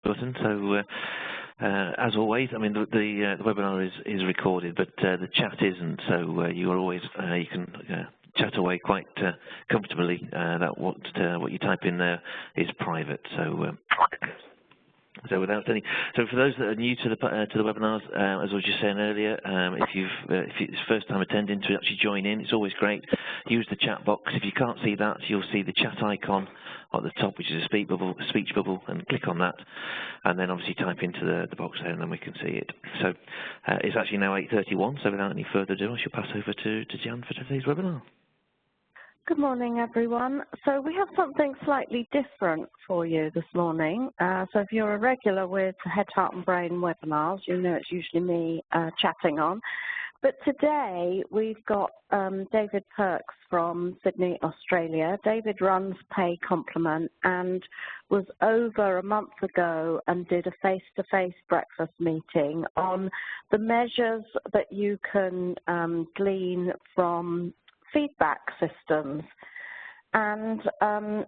button. So as always, I mean the webinar is recorded, but the chat isn't. So you are always you can chat away quite comfortably. That what you type in there is private. So. So without any, so for those that are new to the webinars, as I was just saying earlier, if it's first time attending, to actually join in, it's always great. Use the chat box. If you can't see that, you'll see the chat icon at the top, which is a speech bubble, and click on that, and then obviously type into the box there, and then we can see it. So it's actually now 8:31. So without any further ado, I shall pass over to Jan for today's webinar. Good morning, everyone. So we have something slightly different for you this morning. So if you're a regular with Head, Heart and Brain webinars, you know it's usually me chatting on. But today we've got David Perks from Sydney, Australia. David runs Pay Complement and was over a month ago and did a face-to-face breakfast meeting on the measures that you can glean from feedback systems, and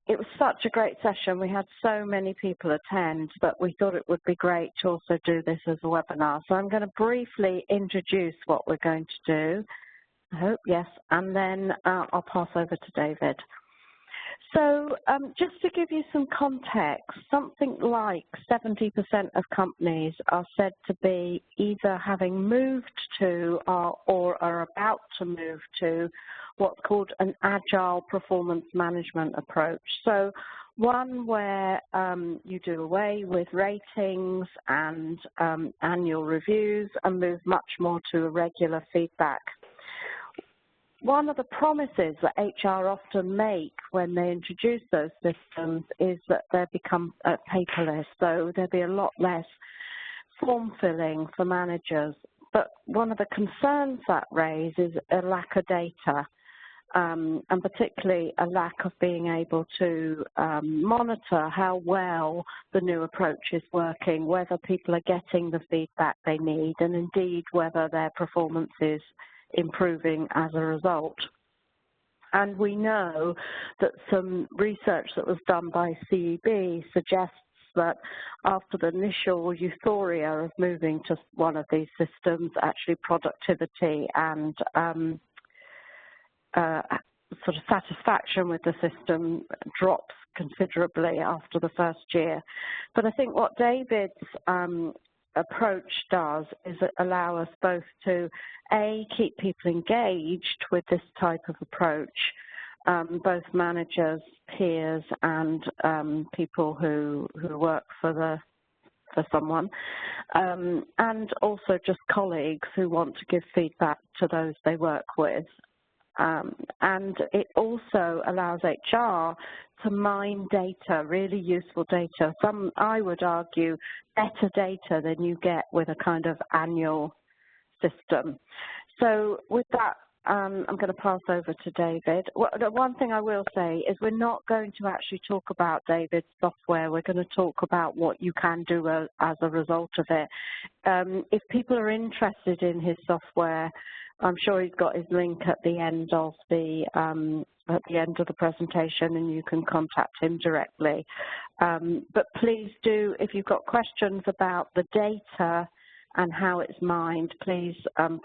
it was such a great session. We had so many people attend that we thought it would be great to also do this as a webinar. So I'm going to briefly introduce what we're going to do, I hope, yes, and then I'll pass over to David. So just to give you some context, something like 70% of companies are said to be either having moved to or are about to move to what's called an agile performance management approach. So one where you do away with ratings and annual reviews and move much more to a regular feedback. One of the promises that HR often make when they introduce those systems is that they become paperless, so there'll be a lot less form filling for managers. But one of the concerns that raise is a lack of data, and particularly a lack of being able to monitor how well the new approach is working, whether people are getting the feedback they need, and indeed whether their performance is improving as a result. And we know that some research that was done by CEB suggests that after the initial euphoria of moving to one of these systems, actually productivity and sort of satisfaction with the system drops considerably after the first year. But I think what David's approach does is allow us both to, A, keep people engaged with this type of approach, both managers, peers, and people who work for someone, and also just colleagues who want to give feedback to those they work with. And it also allows HR to mine data, really useful data. I would argue, better data than you get with a kind of annual system. So with that, I'm going to pass over to David. The one thing I will say is we're not going to actually talk about David's software. We're going to talk about what you can do as a result of it. If people are interested in his software, I'm sure he's got his link at the end of the presentation, and you can contact him directly. But please do, if you've got questions about the data and how it's mined, please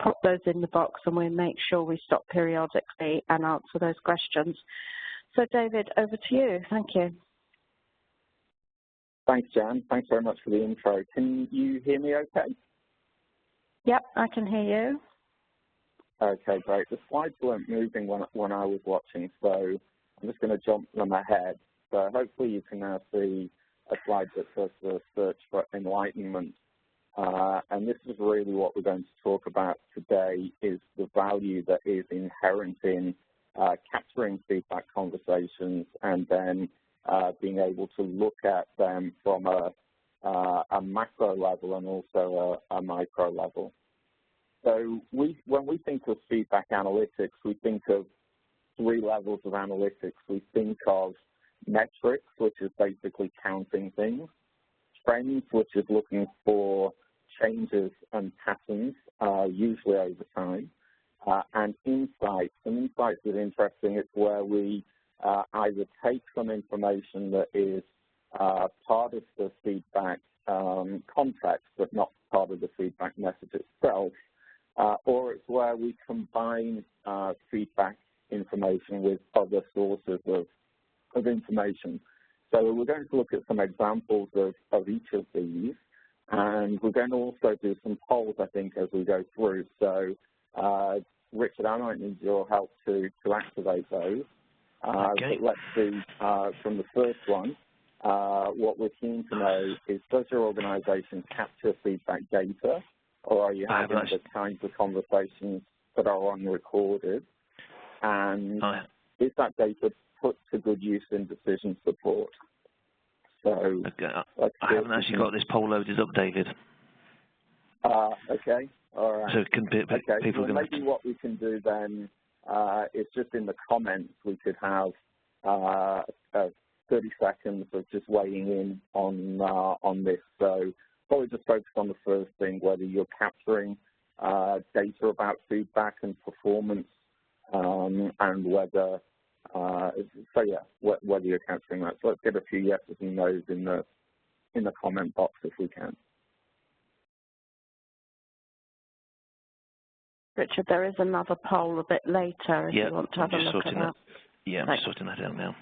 put those in the box, and we'll make sure we stop periodically and answer those questions. So, David, over to you. Thank you. Thanks, Jan. Thanks very much for the intro. Can you hear me okay? Yep, I can hear you. Okay, great. The slides weren't moving when I was watching, so I'm just going to jump them ahead. So hopefully you can now see a slide that says the search for enlightenment. And this is really what we're going to talk about today, is the value that is inherent in capturing feedback conversations and then being able to look at them from a macro level and also a micro level. So when we think of feedback analytics, we think of three levels of analytics. We think of metrics, which is basically counting things, trends, which is looking for changes and patterns, usually over time, and insights. And insights is interesting. It's where we either take some information that is part of the feedback context but not part of the feedback message itself, or it's where we combine feedback information with other sources of information. So we're going to look at some examples of each of these, and we're going to also do some polls, I think, as we go through. So, Richard, I might need your help to activate those. Okay. But let's see from the first one. What we're keen to know is, does your organization capture feedback data, or are you having the kinds of conversations that are unrecorded? And is that data put to good use in decision support? So okay. I haven't actually got this poll loaded up, David. Okay, all right. So can people well, maybe what we can do then is just in the comments we could have 30 seconds of just weighing in on this. So probably just focus on the first thing, whether you're capturing data about feedback and performance, and whether whether you're capturing that. So let's get a few yeses and nos in the comment box if we can. Richard, there is another poll a bit later if you want to have a look at that. Yeah, I'm just sorting that out now.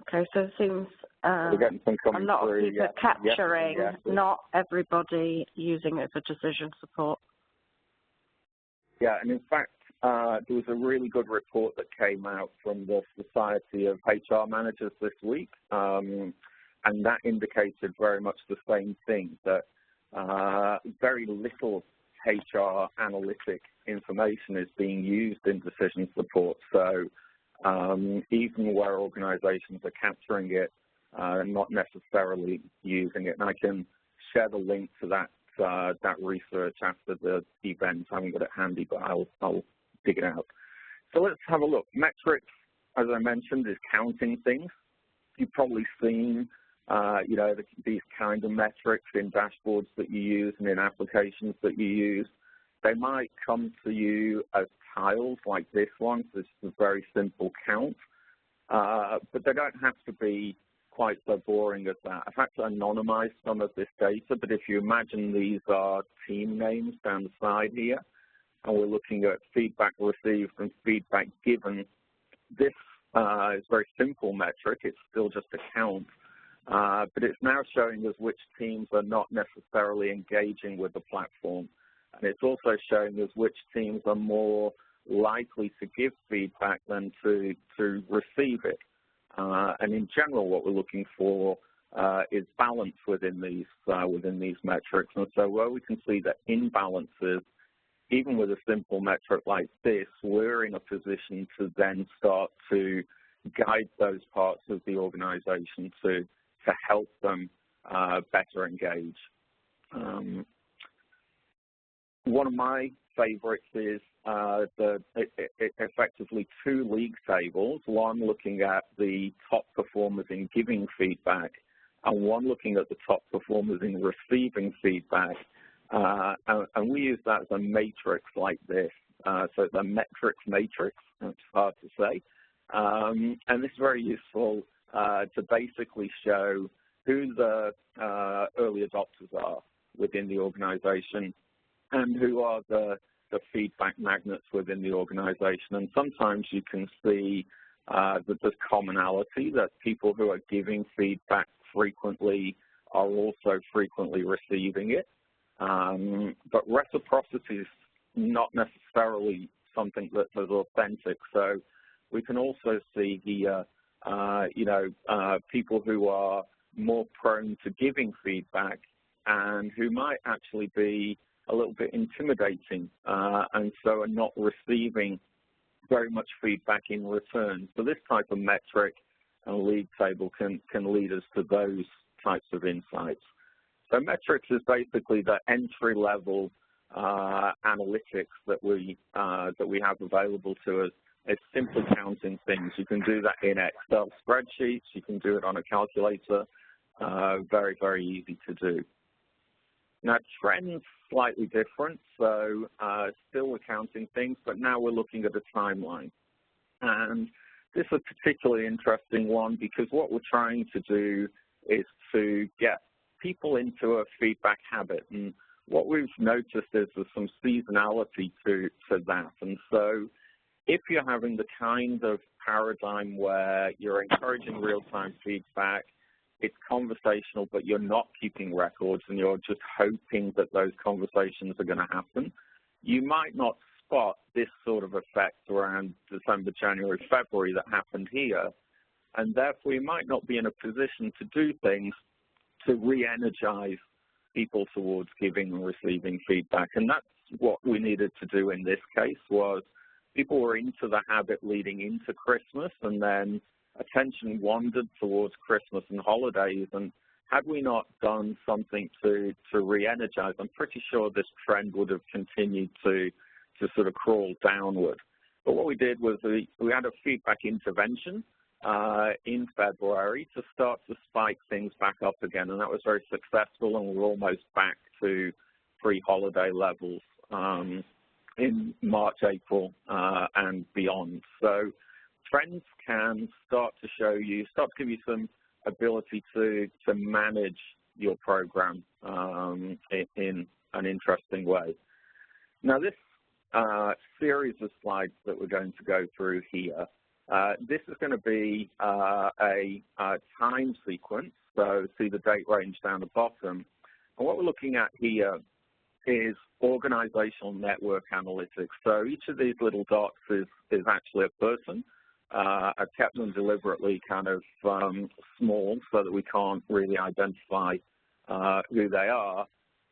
Okay, so it seems we're getting some a lot of through, people capturing, not everybody using it for decision support. Yeah, and in fact, there was a really good report that came out from the Society of HR Managers this week, and that indicated very much the same thing, that very little HR analytic information is being used in decision support. So even where organizations are capturing it, not necessarily using it. And I can share the link to that research after the event. I haven't got it handy, but I'll dig it out. So let's have a look. Metrics, as I mentioned, is counting things. You've probably seen these kind of metrics in dashboards that you use and in applications that you use. They might come to you as tiles like this one, so it's a very simple count, but they don't have to be quite so boring as that. I've had to anonymize some of this data, but if you imagine these are team names down the side here, and we're looking at feedback received and feedback given, this is a very simple metric. It's still just a count. But it's now showing us which teams are not necessarily engaging with the platform. And it's also showing us which teams are more likely to give feedback than to receive it. And in general, what we're looking for is balance within these metrics. And so where we can see that imbalances, even with a simple metric like this, we're in a position to then start to guide those parts of the organization to help them better engage. One of my favorites is effectively two league tables, one looking at the top performers in giving feedback and one looking at the top performers in receiving feedback. And we use that as a matrix like this. So it's a metrics matrix, it's hard to say. And this is very useful to basically show who the early adopters are within the organization and who are the feedback magnets within the organization. And sometimes you can see that there's commonality, that people who are giving feedback frequently are also frequently receiving it. But reciprocity is not necessarily something that's as authentic. So we can also see here people who are more prone to giving feedback and who might actually be a little bit intimidating and so are not receiving very much feedback in return. So this type of metric and league table can lead us to those types of insights. So metrics is basically the entry-level analytics that we have available to us. It's simply counting things. You can do that in Excel spreadsheets. You can do it on a calculator. Very, very easy to do. Now, trends slightly different. So still we're counting things, but now we're looking at a timeline. And this is a particularly interesting one because what we're trying to do is to get people into a feedback habit. And what we've noticed is there's some seasonality to that. And so if you're having the kind of paradigm where you're encouraging real-time feedback, it's conversational, but you're not keeping records and you're just hoping that those conversations are going to happen, you might not spot this sort of effect around December, January, February that happened here, and therefore you might not be in a position to do things to re-energize people towards giving and receiving feedback. And that's what we needed to do in this case. Was people were into the habit leading into Christmas, and then attention wandered towards Christmas and holidays, and had we not done something to re-energize, I'm pretty sure this trend would have continued to sort of crawl downward. But what we did was we had a feedback intervention in February to start to spike things back up again, and that was very successful, and we're almost back to pre-holiday levels in March, April, and beyond. So trends can start to give you some ability to manage your program in an interesting way. Now, this series of slides that we're going to go through here, this is going to be a time sequence, so see the date range down the bottom. And what we're looking at here is organizational network analytics. So each of these little dots is actually a person. I've kept them deliberately kind of small so that we can't really identify who they are.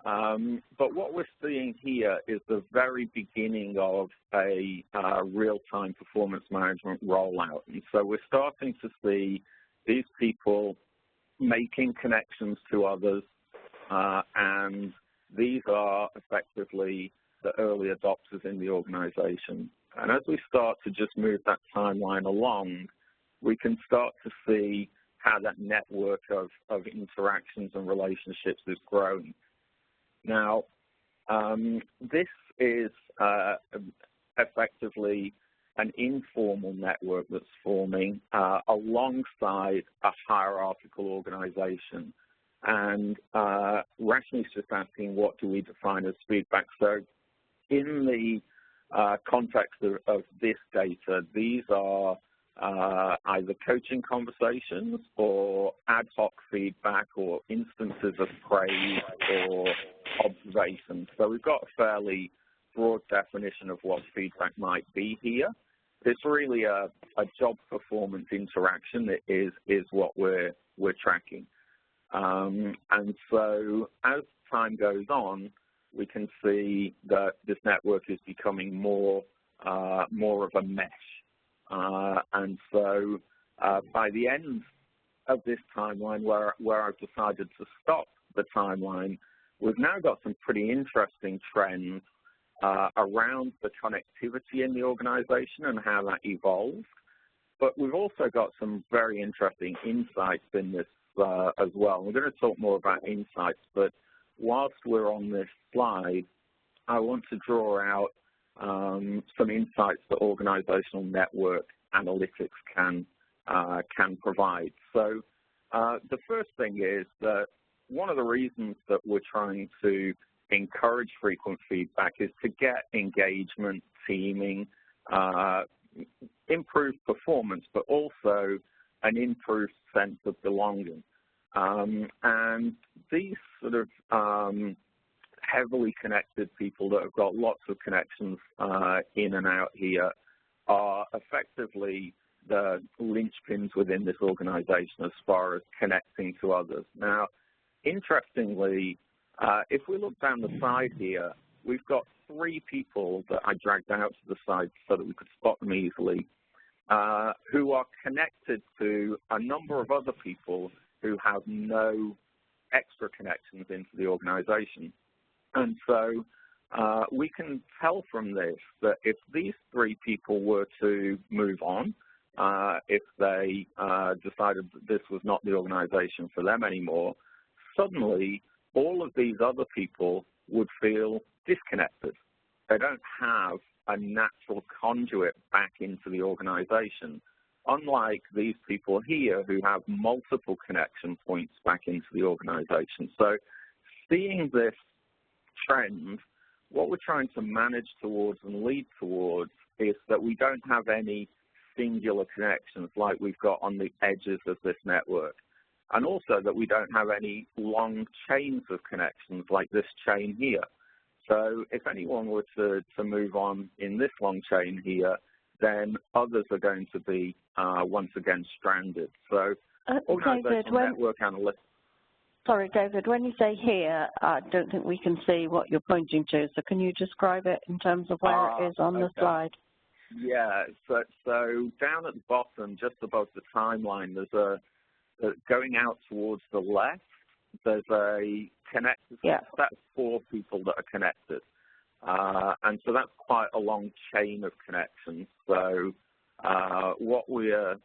But what we're seeing here is the very beginning of a real-time performance management rollout. And so we're starting to see these people making connections to others, and these are effectively the early adopters in the organization. And as we start to just move that timeline along, we can start to see how that network of interactions and relationships is growing. Now, this is effectively an informal network that's forming alongside a hierarchical organization. And Rashmi's just asking, what do we define as feedback? So in the context of this data, these are either coaching conversations or ad hoc feedback or instances of praise or observations. So we've got a fairly broad definition of what feedback might be here. It's really a job performance interaction that is what we're tracking. And so as time goes on, we can see that this network is becoming more of a mesh. And so by the end of this timeline, where I've decided to stop the timeline, we've now got some pretty interesting trends around the connectivity in the organization and how that evolves. But we've also got some very interesting insights in this as well. We're going to talk more about insights, but whilst we're on this slide, I want to draw out some insights that organizational network analytics can provide. So the first thing is that one of the reasons that we're trying to encourage frequent feedback is to get engagement, teaming, improved performance, but also an improved sense of belonging. And these sort of heavily connected people that have got lots of connections in and out here are effectively the linchpins within this organization as far as connecting to others. Now, interestingly, if we look down the side here, we've got 3 people that I dragged out to the side so that we could spot them easily, who are connected to a number of other people who have no extra connections into the organization. And so we can tell from this that if these 3 people were to move on, if they decided that this was not the organization for them anymore, suddenly all of these other people would feel disconnected. They don't have a natural conduit back into the organization. unlike these people here who have multiple connection points back into the organization. So seeing this trend, what we're trying to manage towards and lead towards is that we don't have any singular connections like we've got on the edges of this network. And also that we don't have any long chains of connections like this chain here. So if anyone were to move on in this long chain here, then others are going to be once again stranded. So organizational network analytics. Sorry, David, when you say here, I don't think we can see what you're pointing to. So can you describe it in terms of where it is on the slide? Yeah, so down at the bottom, just above the timeline, there's going out towards the left, there's a connected, that's 4 people that are connected. And so that's quite a long chain of connections. So what we're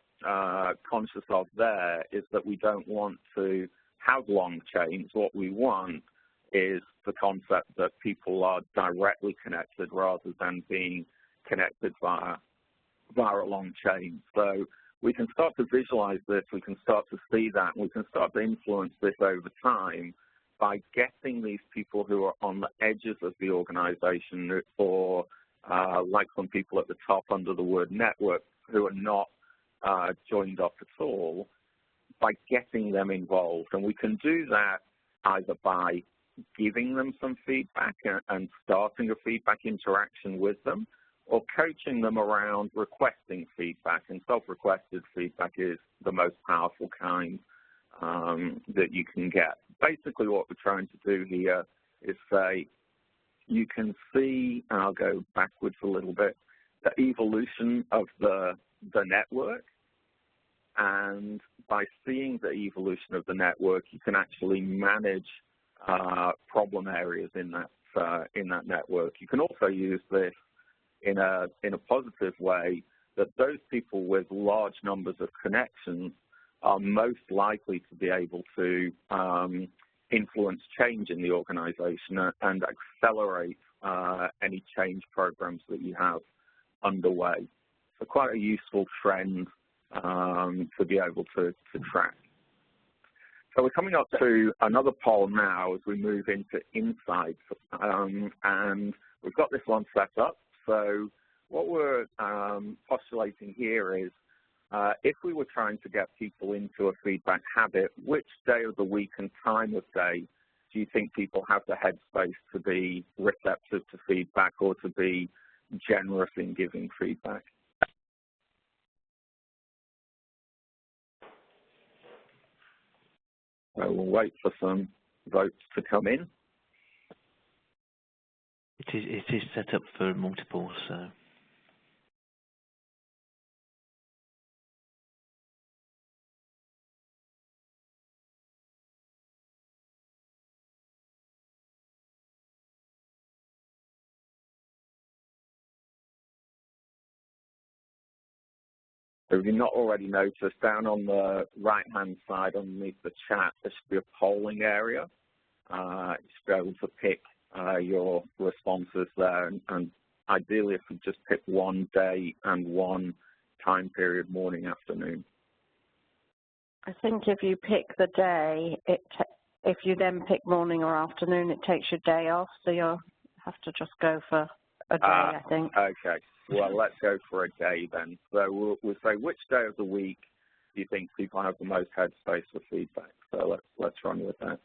conscious of there is that we don't want to have long chains. What we want is the concept that people are directly connected rather than being connected via a long chain. So we can start to visualize this, we can start to see that, we can start to influence this over time by getting these people who are on the edges of the organization or like some people at the top under the word network who are not joined up at all, by getting them involved. And we can do that either by giving them some feedback and starting a feedback interaction with them, or coaching them around requesting feedback. And self-requested feedback is the most powerful kind that you can get. Basically what we're trying to do here is say, you can see, and I'll go backwards a little bit, the evolution of the network. And by seeing the evolution of the network, you can actually manage problem areas in that network. You can also use this in a positive way, that those people with large numbers of connections are most likely to be able to influence change in the organization and accelerate any change programs that you have underway. So quite a useful trend to be able to track. So we're coming up to another poll now as we move into insights, and we've got this one set up. So what we're postulating here is if we were trying to get people into a feedback habit, which day of the week and time of day do you think people have the headspace to be receptive to feedback or to be generous in giving feedback? So we'll wait for some votes to come in. It is set up for multiple, so. So if you've not already noticed, down on the right-hand side underneath the chat, there should be a polling area. You should be able to pick your responses there, and ideally if you just pick one day and one time period, morning, afternoon. I think if you pick the day, if you then pick morning or afternoon, it takes your day off, so you'll have to just go for a day, I think. Okay. Well, let's go for a day then. So we'll say, which day of the week do you think people have the most headspace for feedback? So let's run with that.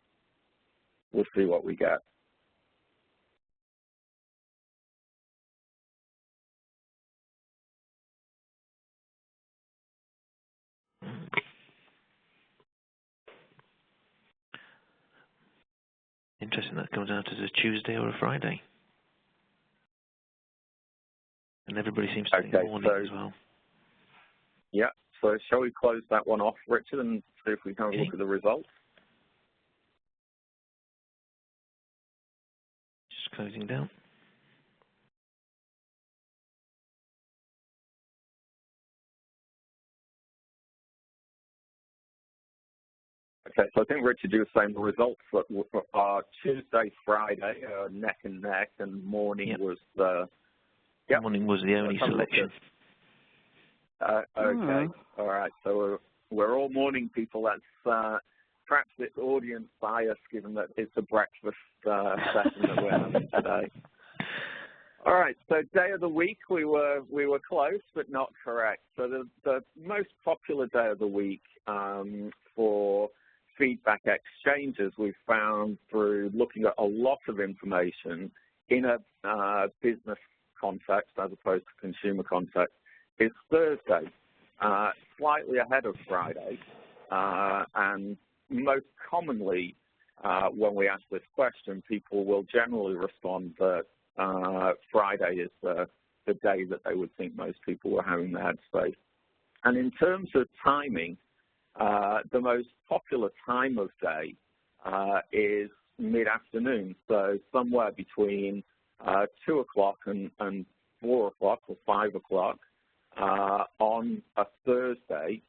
We'll see what we get. Interesting, that comes out as a Tuesday or a Friday. And everybody seems to think morning as well. Yeah, so shall we close that one off, Richard, and see if we can have a look at the results? Just closing down. Okay, so I think, Richard, you were saying the results are Tuesday, Friday, neck and neck, and morning was the... Yep. Morning was the only selection. Okay. All right. So we're all morning people. That's perhaps it's audience bias, given that it's a breakfast session that we're having today. All right. So day of the week, we were close, but not correct. So the most popular day of the week for feedback exchanges we've found through looking at a lot of information in a business context as opposed to consumer context is Thursday, slightly ahead of Friday. And most commonly, when we ask this question, people will generally respond that Friday is the day that they would think most people were having the headspace. And in terms of timing, the most popular time of day is mid-afternoon, so somewhere between 2 o'clock and 4 o'clock or 5 o'clock on a Thursday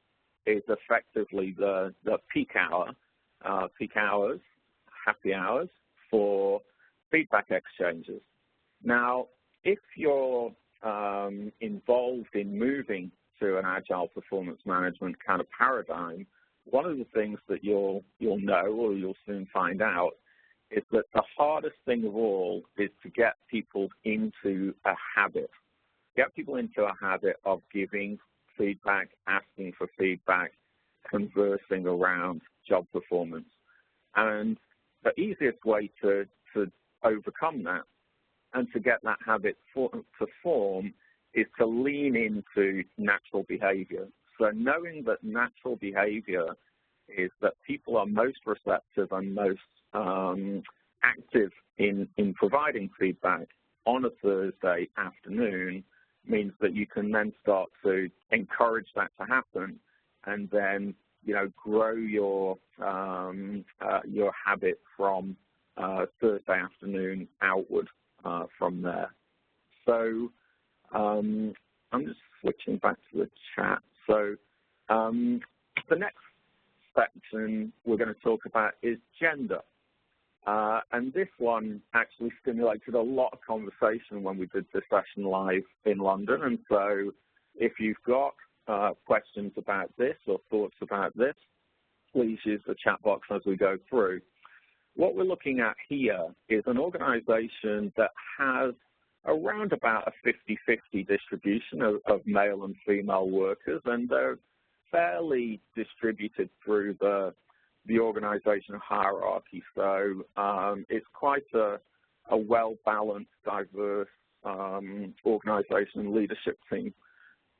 is effectively the peak hours, happy hours for feedback exchanges. Now, if you're involved in moving to an agile performance management kind of paradigm, one of the things that you'll know or you'll soon find out is that the hardest thing of all is to get people into a habit. Get people into a habit of giving feedback, asking for feedback, conversing around job performance. And the easiest way to overcome that and to get that habit to form is to lean into natural behavior. So knowing that natural behavior is that people are most receptive and most active in providing feedback on a Thursday afternoon means that you can then start to encourage that to happen and then, grow your habit from Thursday afternoon outward from there. So I'm just switching back to the chat. So the next section we're going to talk about is gender. And this one actually stimulated a lot of conversation when we did this session live in London. And so if you've got questions about this or thoughts about this, please use the chat box as we go through. What we're looking at here is an organization that has around about a 50-50 distribution of male and female workers, and they're fairly distributed through the organization hierarchy. So it's quite a well-balanced, diverse organization and leadership team.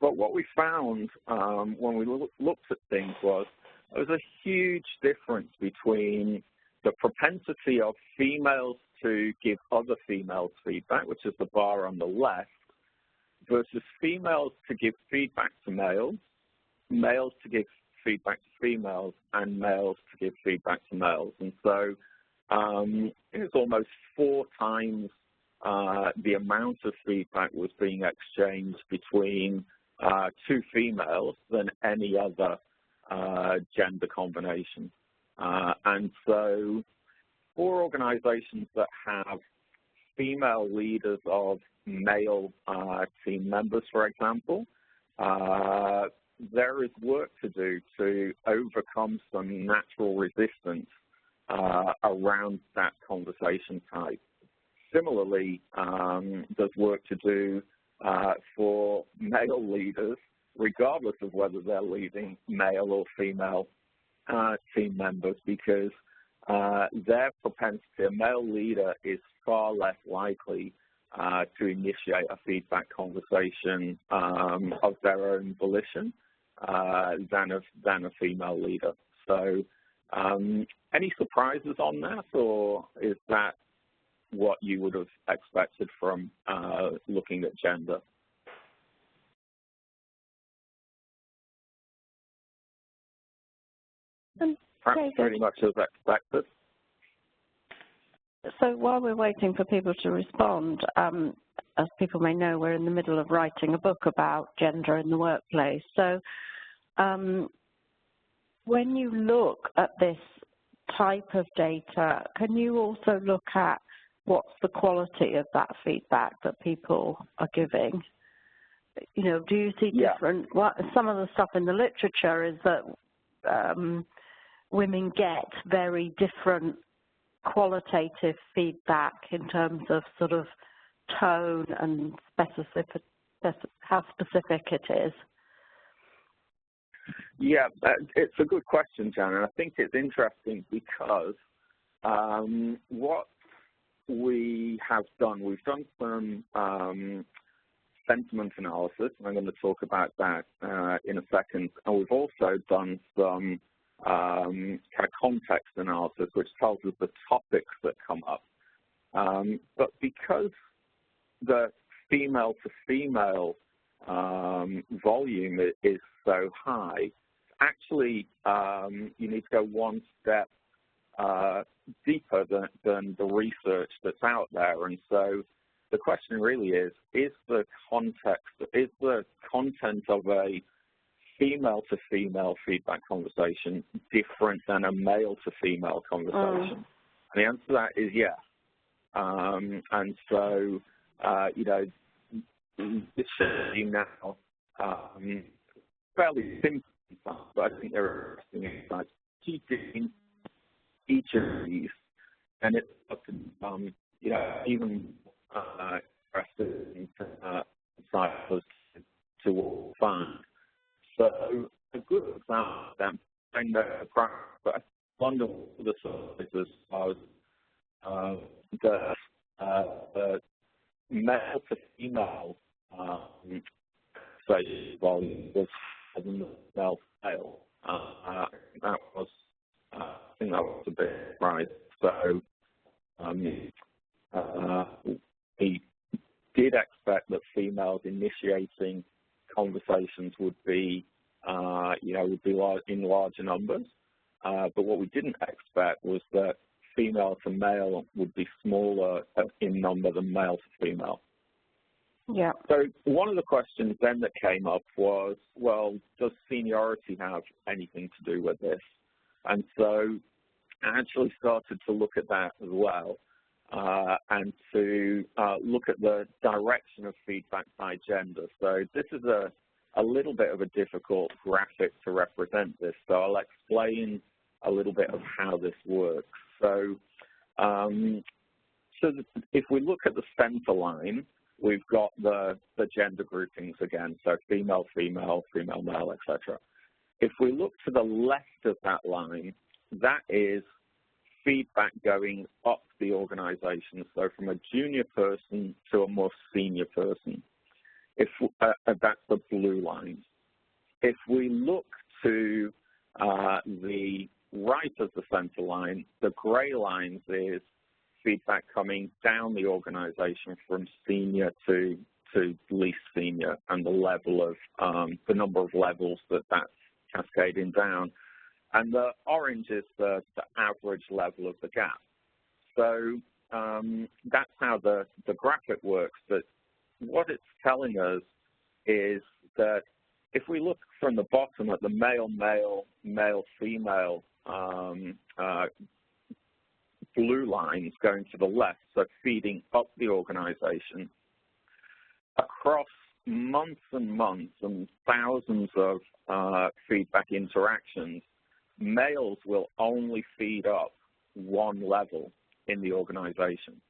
But what we found when we looked at things was there was a huge difference between the propensity of females to give other females feedback, which is the bar on the left, versus females to give feedback to males, males to give feedback to females, and males to give feedback to males. And so it was almost 4 times the amount of feedback was being exchanged between 2 females than any other gender combination. And so for organizations that have female leaders of male team members, for example, there is work to do to overcome some natural resistance around that conversation type. Similarly, there's work to do for male leaders, regardless of whether they're leading male or female team members, because their propensity, a male leader is far less likely to initiate a feedback conversation of their own volition than a female leader. So any surprises on that, or is that what you would have expected from looking at gender? Perhaps pretty much as expected. So while we're waiting for people to respond, as people may know, we're in the middle of writing a book about gender in the workplace. So when you look at this type of data, can you also look at what's the quality of that feedback that people are giving? you know, do you see different, some of the stuff in the literature is that women get very different qualitative feedback in terms of sort of tone and how specific it is. Yeah, it's a good question, Jan, and I think it's interesting because what we have done, we've done some sentiment analysis, and I'm going to talk about that in a second, and we've also done some kind of context analysis, which tells us the topics that come up. But because the female-to-female volume is so high, actually you need to go one step deeper than the research that's out there. And so the question really is the content of a female-to-female feedback conversation different than a male-to-female conversation? And the answer to that is yes. And so, you know, it's now fairly simple, but I think there are interesting insights. Keeping each of these, and it's up to you know, even interested in cycles to find. So a good example of them, but one of the sources was the male to female say volume was than the male to male. That was I think that was a bit right. So he did expect that females initiating conversations would be, you know, in larger numbers. But what we didn't expect was that female to male would be smaller in number than male to female. Yeah. So one of the questions then that came up was, well, does seniority have anything to do with this? And so I actually started to look at that as well, and to look at the direction of feedback by gender. So this is a little bit of a difficult graphic to represent this, so I'll explain a little bit of how this works. So, if we look at the center line, we've got the gender groupings again, so female, female, female, male, etc. If we look to the left of that line, that is feedback going up the organization, so from a junior person to a more senior person. If that's the blue line. If we look to the right of the center line, the gray lines is feedback coming down the organization from senior to least senior, and the level of the number of levels that's cascading down. And the orange is the average level of the gap. So that's how the graphic works. But what it's telling us is that if we look from the bottom at the male-male, male-female blue lines going to the left, so feeding up the organization, across months and months and thousands of feedback interactions, males will only feed up one level in the organization.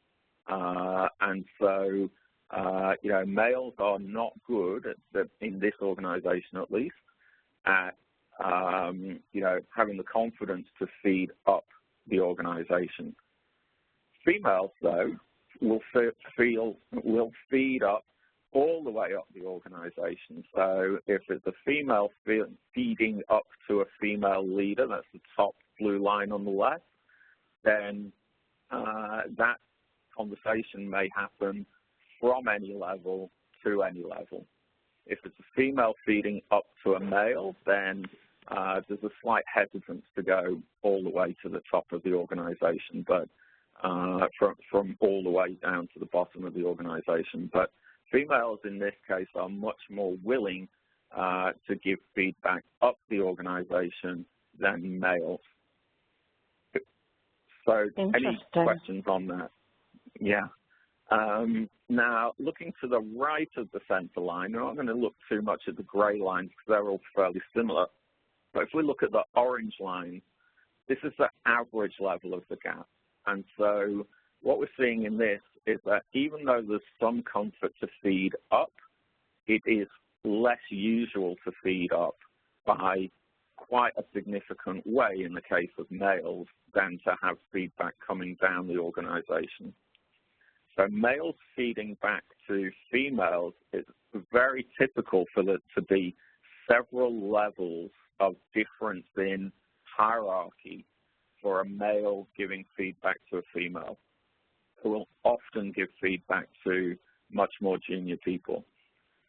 And so, you know, males are not good, in this organization at least, at, you know, having the confidence to feed up the organization. Females, though, will feed up all the way up the organization. So if it's a female feeding up to a female leader, that's the top blue line on the left, then that conversation may happen from any level to any level. If it's a female feeding up to a male, then there's a slight hesitance to go all the way to the top of the organization, but from all the way down to the bottom of the organization. But females in this case are much more willing to give feedback up the organization than males. So any questions on that? Yeah. Now, looking to the right of the center line, I'm not going to look too much at the gray lines because they're all fairly similar. But if we look at the orange line, this is the average level of the gap. And so what we're seeing in this is that even though there's some comfort to feed up, it is less usual to feed up by quite a significant way in the case of males than to have feedback coming down the organization. So males feeding back to females is very typical for there to be several levels of difference in hierarchy for a male giving feedback to a female, who will often give feedback to much more junior people.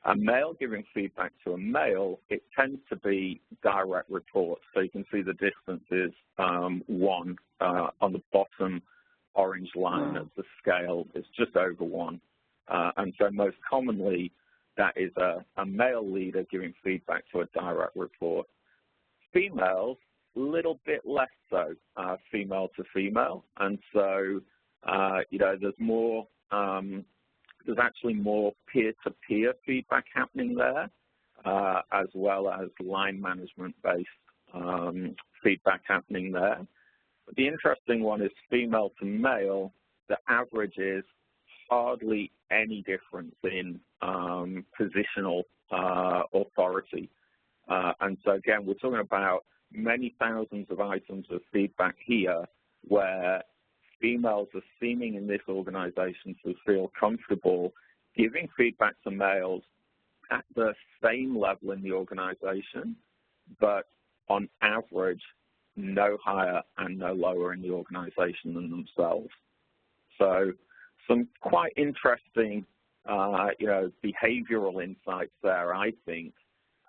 A male giving feedback to a male, it tends to be direct reports. So you can see the distance is 1 on the bottom orange line of the scale. It's just over 1. And so most commonly, that is a male leader giving feedback to a direct report. Females, a little bit less so, female to female. And so, there's more, there's actually more peer-to-peer feedback happening there, as well as line management-based feedback happening there. But the interesting one is female to male, the average is hardly any difference in positional authority. And so again, we're talking about many thousands of items of feedback here where females are seeming in this organization to feel comfortable giving feedback to males at the same level in the organization, but on average, no higher and no lower in the organization than themselves. So some quite interesting, behavioral insights there, I think,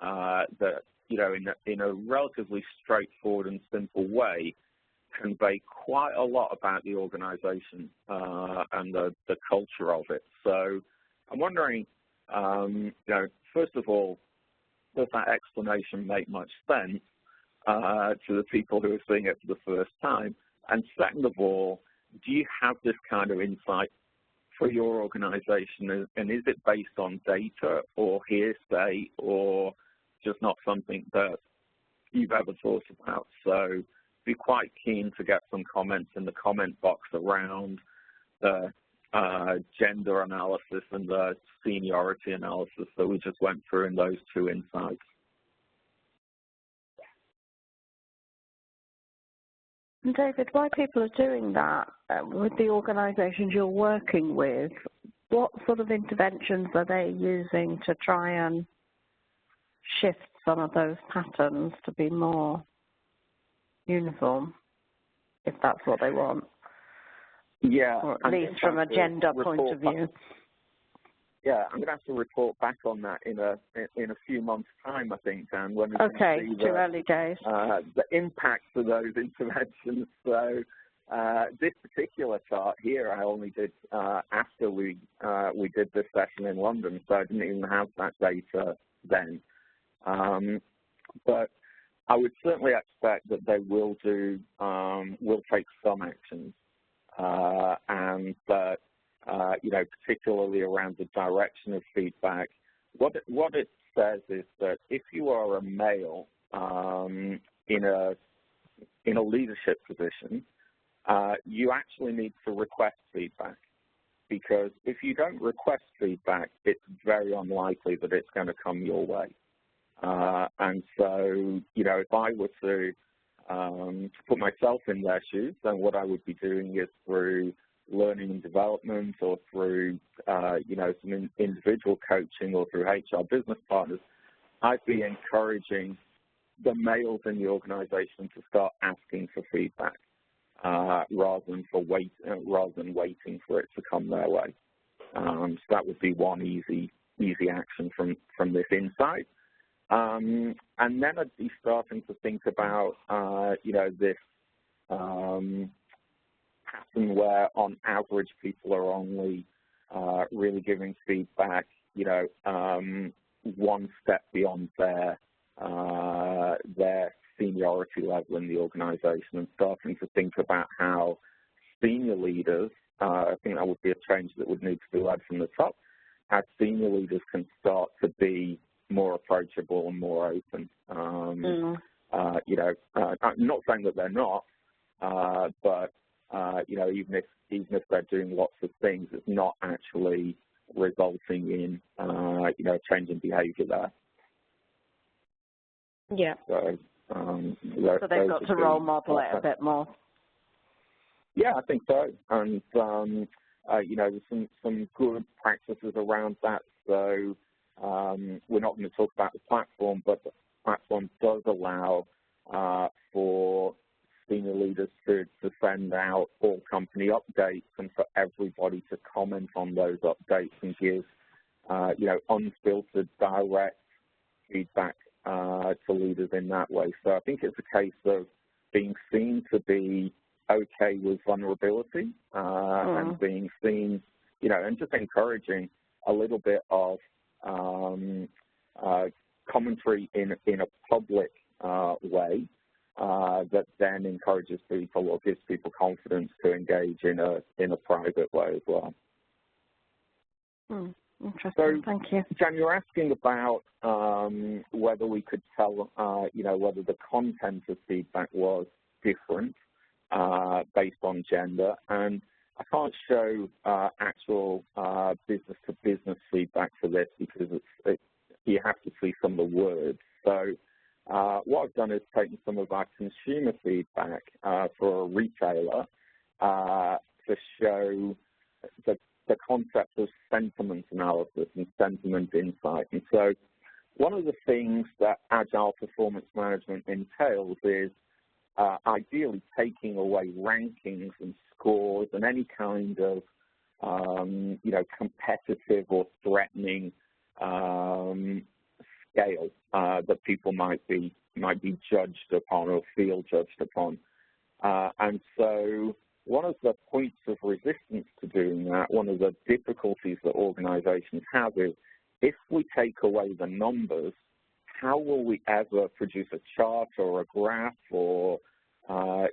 that, in a relatively straightforward and simple way, convey quite a lot about the organization and the culture of it. So I'm wondering, first of all, does that explanation make much sense to the people who are seeing it for the first time? And second of all, do you have this kind of insight for your organization, and is it based on data or hearsay or just not something that you've ever thought about? So be quite keen to get some comments in the comment box around the gender analysis and the seniority analysis that we just went through in those two insights. David, while people are doing that with the organisations you're working with, what sort of interventions are they using to try and shift some of those patterns to be more uniform, if that's what they want? Yeah. Or at least from a gender point of view. Yeah, I'm going to have to report back on that in a few months' time, I think, Dan, when we can see too early days. The impact of those interventions. So this particular chart here, I only did after we did this session in London, so I didn't even have that data then. But I would certainly expect that they will take some actions, and that. Particularly around the direction of feedback. What it says is that if you are a male in a leadership position, you actually need to request feedback, because if you don't request feedback, it's very unlikely that it's going to come your way. And so, if I were to put myself in their shoes, then what I would be doing is through learning and development, or through, some individual coaching, or through HR business partners, I'd be encouraging the males in the organization to start asking for feedback rather than waiting for it to come their way. So that would be one easy action from this insight. And then I'd be starting to think about, this pattern where on average people are only really giving feedback, one step beyond their seniority level in the organization, and starting to think about how senior leaders I think that would be a change that would need to be led from the top. Our senior leaders can start to be more approachable and more open. You know, I'm not saying that they're not, but you know, even if they're doing lots of things, it's not actually resulting in you know, change in behaviour there. Yeah. So they've got to role model it a bit more. Yeah, I think so. And you know, there's some good practices around that. So we're not going to talk about the platform, but the platform does allow for senior leaders to send out all company updates and for everybody to comment on those updates and give you know, unfiltered, direct feedback to leaders in that way. So I think it's a case of being seen to be okay with vulnerability and being seen, you know, and just encouraging a little bit of commentary in a public way that then encourages people or gives people confidence to engage in a private way as well. Interesting. So, thank you. Jan, you're asking about whether we could tell, you know, whether the content of feedback was different based on gender, and I can't show actual business-to-business feedback for this because you have to see some of the words. So what I've done is taken some of our consumer feedback for a retailer to show the concept of sentiment analysis and sentiment insight. And so one of the things that Agile Performance Management entails is ideally taking away rankings and scores and any kind of, you know, competitive or threatening scale that people might be judged upon or feel judged upon. And so one of the points of resistance to doing that, one of the difficulties that organizations have is if we take away the numbers, how will we ever produce a chart or a graph or,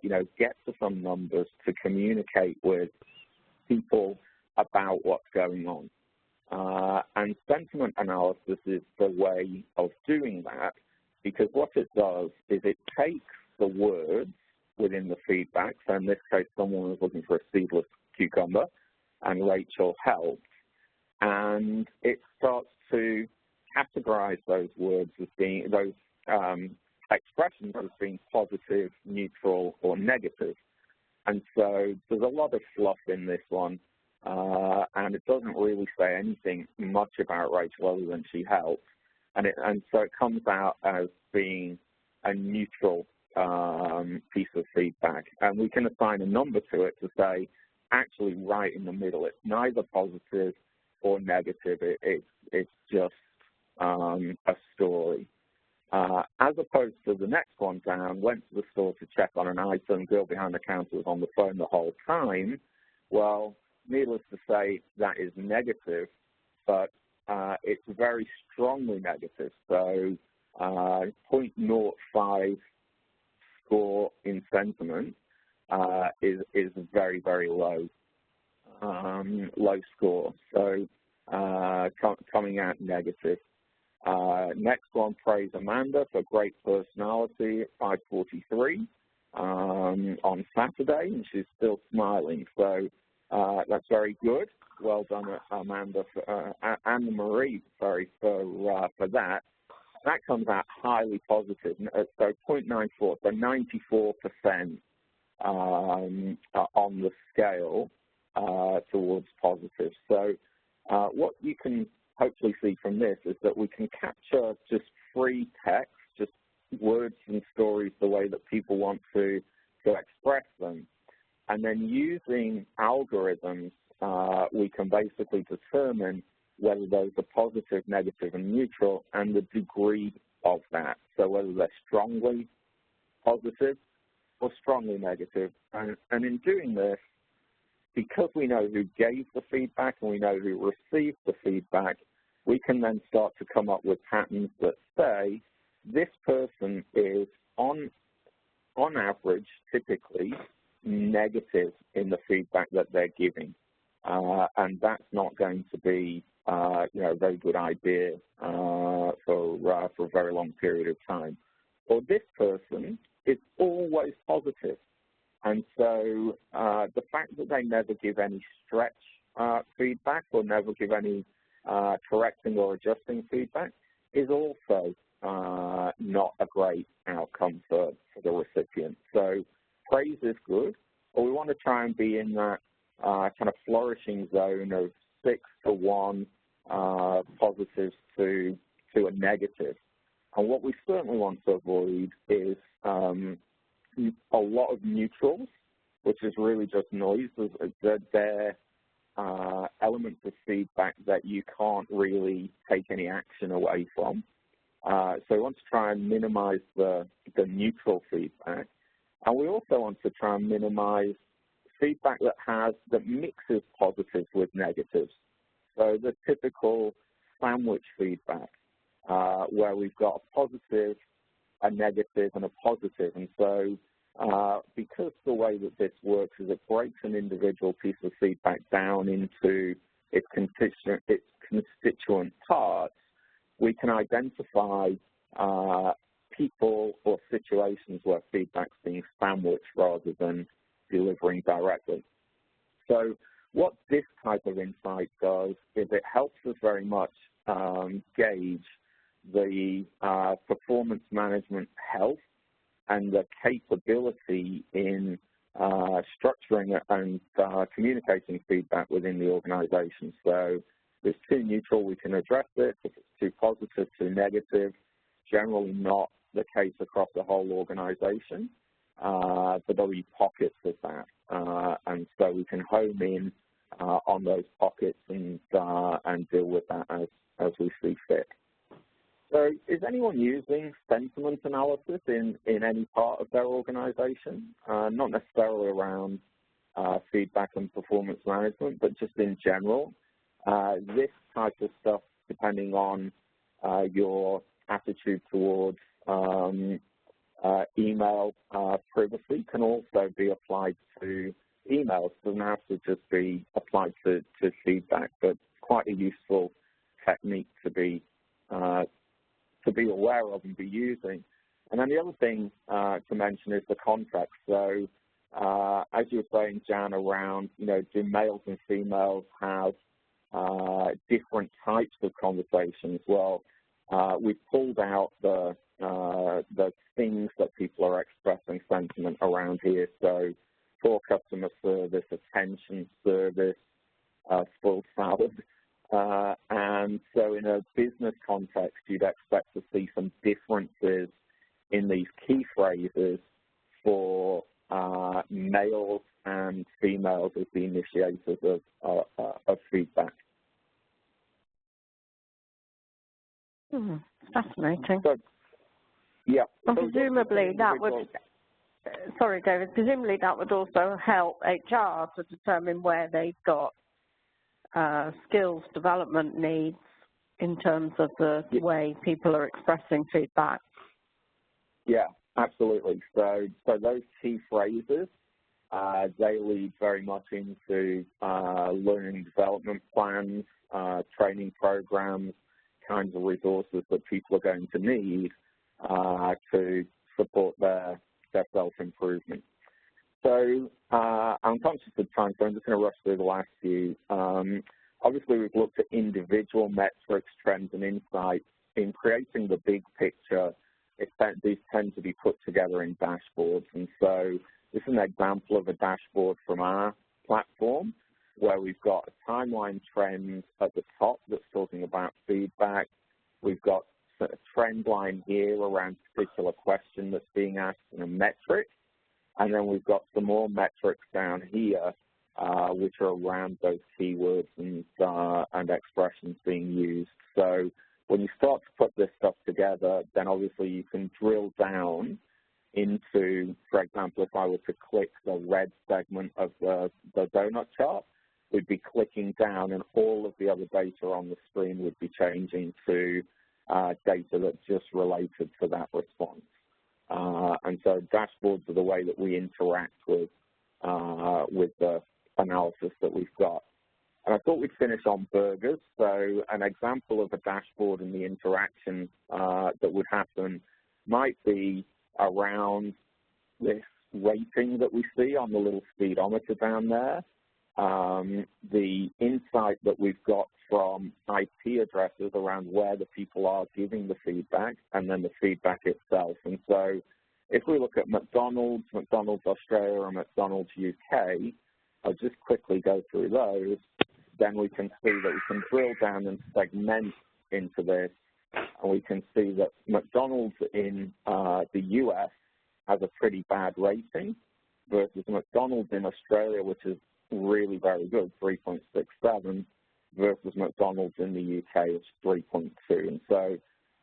you know, get to some numbers to communicate with people about what's going on? And sentiment analysis is the way of doing that, because what it does is it takes the words within the feedback. So in this case, someone was looking for a seedless cucumber, and Rachel helped. And it starts to categorize those words as being, those expressions as being positive, neutral, or negative. And so there's a lot of fluff in this one, and it doesn't really say anything much about Rachel other than she helped. And so it comes out as being a neutral piece of feedback. And we can assign a number to it to say, actually right in the middle, it's neither positive or negative, it's just a story. As opposed to the next one down, went to the store to check on an item, girl behind the counter was on the phone the whole time. Well, needless to say, that is negative, but it's very strongly negative. So 0.05 score in sentiment is very, very low, low score. So coming out negative. Next one, praise Amanda for great personality at 5:43 on Saturday, and she's still smiling. So that's very good. Well done, Amanda, Anne-Marie, sorry, for that. That comes out highly positive. So 0.94, so 94% on the scale towards positive. So what you can hopefully see from this is that we can capture just free text, just words and stories the way that people want to express them. And then using algorithms, we can basically determine whether those are positive, negative, and neutral, and the degree of that. So whether they're strongly positive or strongly negative. And in doing this, because we know who gave the feedback and we know who received the feedback, we can then start to come up with patterns that say this person is, on average, typically, negative in the feedback that they're giving. And that's not going to be, a very good idea for a very long period of time. Or this person is always positive. And so the fact that they never give any stretch feedback or never give any correcting or adjusting feedback is also not a great outcome for the recipient. So praise is good, but we want to try and be in that kind of flourishing zone of 6 to 1 positives to a negative. And what we certainly want to avoid is a lot of neutrals, which is really just noise. They're elements of feedback that you can't really take any action away from. So we want to try and minimize the neutral feedback. And we also want to try and minimize feedback that mixes positives with negatives. So the typical sandwich feedback, where we've got a positive, a negative, and a positive. And so because the way that this works is it breaks an individual piece of feedback down into its constituent parts, we can identify people or situations where feedback's being sandwiched rather than delivering directly. So what this type of insight does is it helps us very much gauge the performance management health and the capability in structuring and communicating feedback within the organization. So if it's too neutral, we can address it. If it's too positive, too negative, generally not the case across the whole organization, but there'll be pockets of that. And so we can home in on those pockets and deal with that as we see fit. So is anyone using sentiment analysis in any part of their organization? Not necessarily around feedback and performance management, but just in general. This type of stuff, depending on your attitude towards email privacy, can also be applied to emails. It doesn't have to just be applied to feedback, but quite a useful technique to be aware of and be using. And then the other thing to mention is the context. So as you were saying, Jan, around, do males and females have different types of conversations? Well, we've pulled out the things that people are expressing sentiment around here. So poor customer service, attention service, spoiled salad. And so in a business context, you'd expect to see some differences in these key phrases for males and females as the initiators of feedback. Fascinating. So, yeah. And presumably that would, sorry David, presumably that would also help HR to determine where they've got skills development needs in terms of the way people are expressing feedback. Yeah, absolutely. So those key phrases, they lead very much into learning development plans, training programs, kinds of resources that people are going to need to support their self-improvement. So I'm conscious of time, so I'm just going to rush through the last few. Obviously, we've looked at individual metrics, trends, and insights. In creating the big picture, these tend to be put together in dashboards. And so this is an example of a dashboard from our platform where we've got a timeline trend at the top that's talking about feedback. We've got a trend line here around a particular question that's being asked in a metric. And then we've got some more metrics down here, which are around those keywords and expressions being used. So when you start to put this stuff together, then obviously you can drill down into, for example, if I were to click the red segment of the donut chart, we'd be clicking down and all of the other data on the screen would be changing to data that just related to that response. And so dashboards are the way that we interact with with the analysis that we've got. And I thought we'd finish on burgers. So an example of a dashboard and the interaction that would happen might be around this rating that we see on the little speedometer down there, the insight that we've got from IP addresses around where the people are giving the feedback, and then the feedback itself. And so if we look at McDonald's, McDonald's Australia, and McDonald's UK, I'll just quickly go through those, then we can see that we can drill down and segment into this, and we can see that McDonald's in the US has a pretty bad rating versus McDonald's in Australia, which is really very good, 3.67, versus McDonald's in the UK, which is 3.2. And so,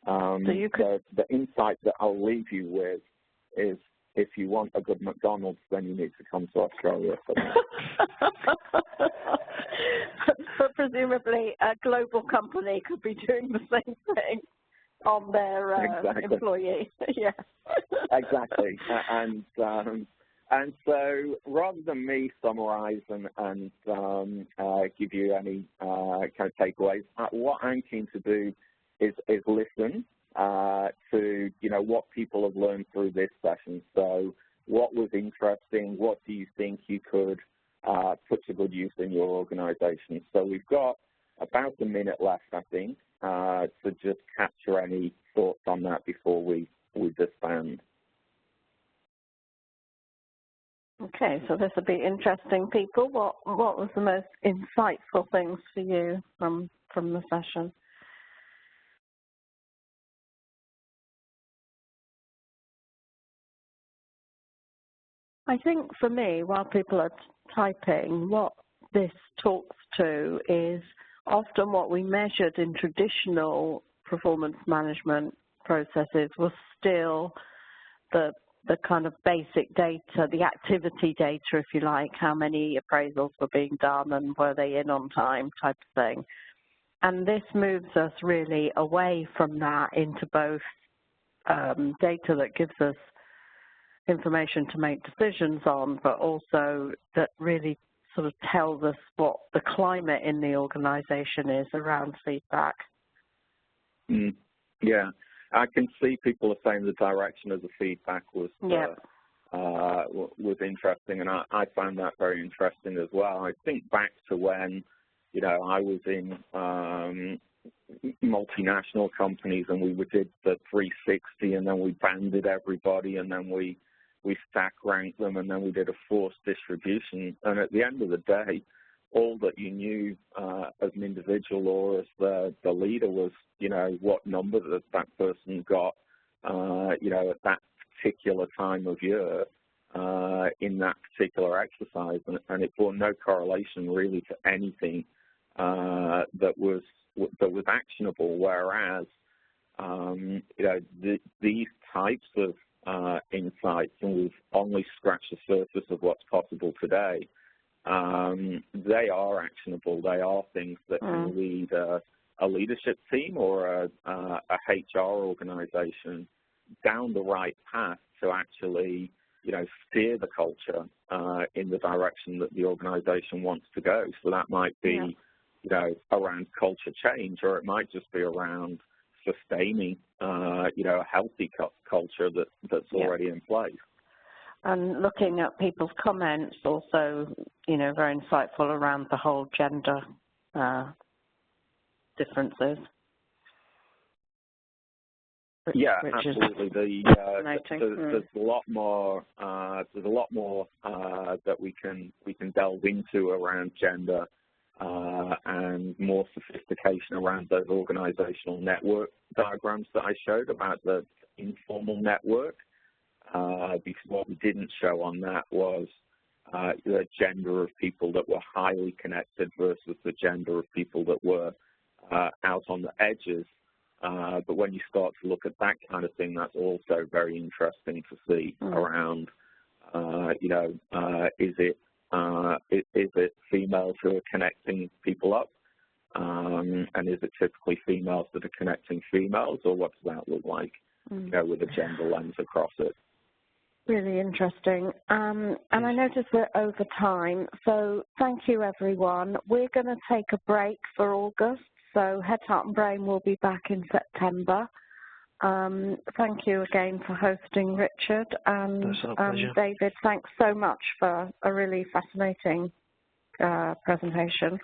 the insight that I'll leave you with is, if you want a good McDonald's, then you need to come to Australia for that. But presumably a global company could be doing the same thing on their employees. Yeah. Exactly. And so rather than me summarize and give you any kind of takeaways, what I'm keen to do is listen to, what people have learned through this session. So what was interesting? What do you think you could put to good use in your organization? So we've got about a minute left, I think, to just capture any thoughts on that before we disband. Okay, so this will be interesting, people. What was the most insightful things for you from the session? I think for me, while people are typing, what this talks to is often what we measured in traditional performance management processes was still the kind of basic data, the activity data, if you like, how many appraisals were being done and were they in on time type of thing. And this moves us really away from that into both data that gives us information to make decisions on, but also that really sort of tells us what the climate in the organization is around feedback. Yeah. I can see people are saying the direction of the feedback was interesting, and I found that very interesting as well. I think back to when, I was in multinational companies and we did the 360, and then we banded everybody, and then we stack ranked them, and then we did a forced distribution. And at the end of the day, all that you knew as an individual or as the leader was, what number that person got, at that particular time of year in that particular exercise, and it bore no correlation really to anything that was actionable. Whereas, these types of insights, and we've only scratched the surface of what's possible today. They are actionable. They are things that can lead a leadership team or a HR organization down the right path to actually, steer the culture in the direction that the organization wants to go. So that might be, around culture change, or it might just be around sustaining, a healthy culture that's already in place. And looking at people's comments also, very insightful around the whole gender differences. Yeah, absolutely. There's a lot more. There's a lot more that we can delve into around gender and more sophistication around those organizational network diagrams that I showed about the informal network. Because what we didn't show on that was the gender of people that were highly connected versus the gender of people that were out on the edges. But when you start to look at that kind of thing, that's also very interesting to see around, is it females who are connecting people up? And is it typically females that are connecting females, or what does that look like, with a gender lens across it? Really interesting. And I notice we're over time, so thank you, everyone. We're going to take a break for August, so Head, Heart and Brain will be back in September. Thank you again for hosting, Richard. And David, thanks so much for a really fascinating presentation.